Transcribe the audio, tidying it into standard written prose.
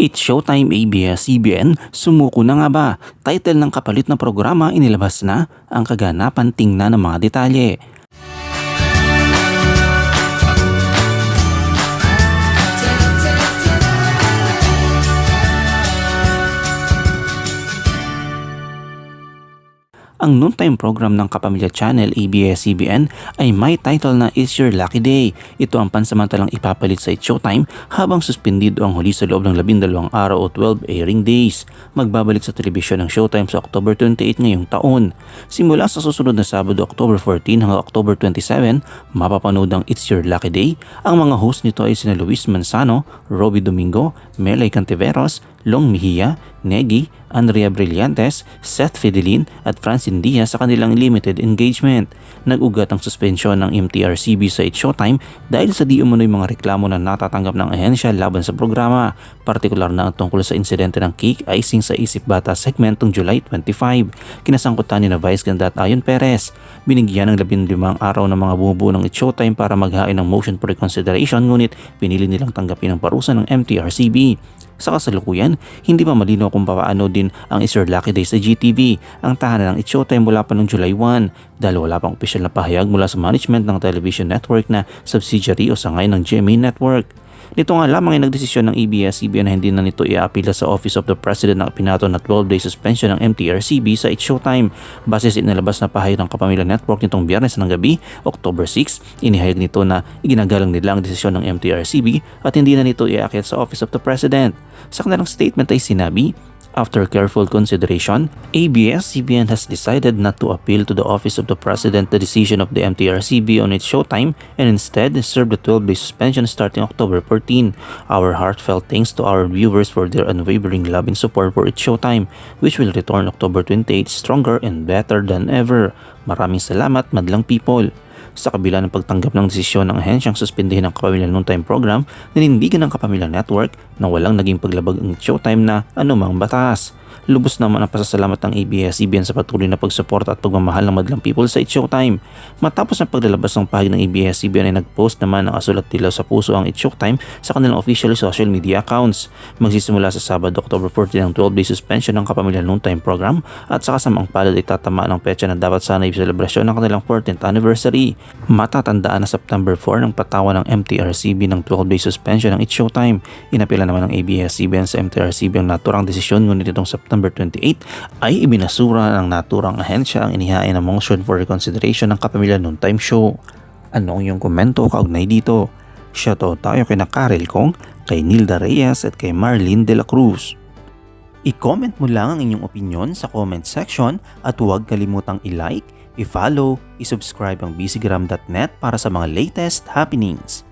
It's Showtime ABS-CBN, sumuko na nga ba? Title ng kapalit na programa inilabas na, ang kaganapan tingnan ng mga detalye. Ang noontime program ng Kapamilya Channel ABS-CBN ay may title na It's Your Lucky Day. Ito ang pansamantalang ipapalit sa It's Showtime habang suspendido ang huli sa loob ng 12 araw o 12 airing days. Magbabalik sa telebisyon ng Showtime sa October 28 ngayong taon. Simula sa susunod na Sabado, October 14 hanggang October 27, mapapanood ang It's Your Lucky Day. Ang mga host nito ay sina Luis Manzano, Robbie Domingo, Melay Cantiveros, Long Mejia, Negi, Andrea Brillantes, Seth Fidelin at Francine Diaz sa kanilang limited engagement. Nag-ugat ang suspensyon ng MTRCB sa It's Showtime dahil sa di umano'y mga reklamo na natatanggap ng ahensya laban sa programa, partikular na ang tungkol sa insidente ng cake icing sa Isip Bata segment noong July 25. Kinasangkutan ni na Vice Ganda at Ayon Perez. Binigyan ng 15 araw ng mga bumubuo ng It's Showtime para maghain ng motion for reconsideration, ngunit pinili nilang tanggapin ang parusa ng MTRCB. Sa kasalukuyan, hindi pa malinaw kung paano din ang It's Your Lucky Day sa GTV, ang tahanan ng It's Showtime mula pa noong July 1, dahil wala pang opisyal na pahayag mula sa management ng television network na subsidiary o sangay ng GMA Network. Nito nga lamang ay nagdesisyon ng ABS-CBN na hindi na nito iaapila sa Office of the President ng pinato na 12-day suspension ng MTRCB sa It's Showtime. Base sa inilabas na pahayag ng Kapamilya Network nitong Biyernes ng gabi, October 6, inihayag nito na iginagalang nila ang desisyon ng MTRCB at hindi na nito iaakit sa Office of the President. Sa kanilang statement ay sinabi, after careful consideration, ABS-CBN has decided not to appeal to the Office of the President the decision of the MTRCB on It's Showtime and instead serve the 12-day suspension starting October 14. Our heartfelt thanks to our viewers for their unwavering love and support for It's Showtime, which will return October 28 stronger and better than ever. Maraming salamat, madlang people. Sa kabila ng pagtanggap ng desisyon ng ahensyang suspendihin ang Kapamilya Noontime program, ninindigan ng Kapamilya Network na walang naging paglabag ng Showtime na anumang batas. Lubos naman ang pasasalamat ng ABS-CBN sa patuloy na pagsuporta at pagmamahal ng madlang people sa It's Showtime. Matapos ang paglalabas ng pahayag ng ABS-CBN ay nagpost naman ng asulat dilaw sa puso ang It's Showtime sa kanilang official social media accounts. Magsisimula sa Sabado, October 14 ang 12-day suspension ng Kapamilya Noontime program at sa kasamang palad ay tatamaan ng petsa na dapat sana i-selebrasyon ng kanilang 14th anniversary. Matatandaan na September 4 ng patawan ng MTRCB ng 12-day suspension ng It's Showtime. Inapila naman ng ABS-CBN sa MTRCB ang naturang desisyon, ngunit itong September 28 ay ibinasura ng naturang ahensya ang inihain na motion for reconsideration ng Kapamilya Noontime Show. Anong iyong komento kaugnay dito? Shoutout tayo kay Karel Kong, kay Nilda Reyes at kay Marlene De La Cruz. I-comment mo lang ang inyong opinion sa comment section at huwag kalimutang i-like, i-follow, i-subscribe ang bcgram.net para sa mga latest happenings.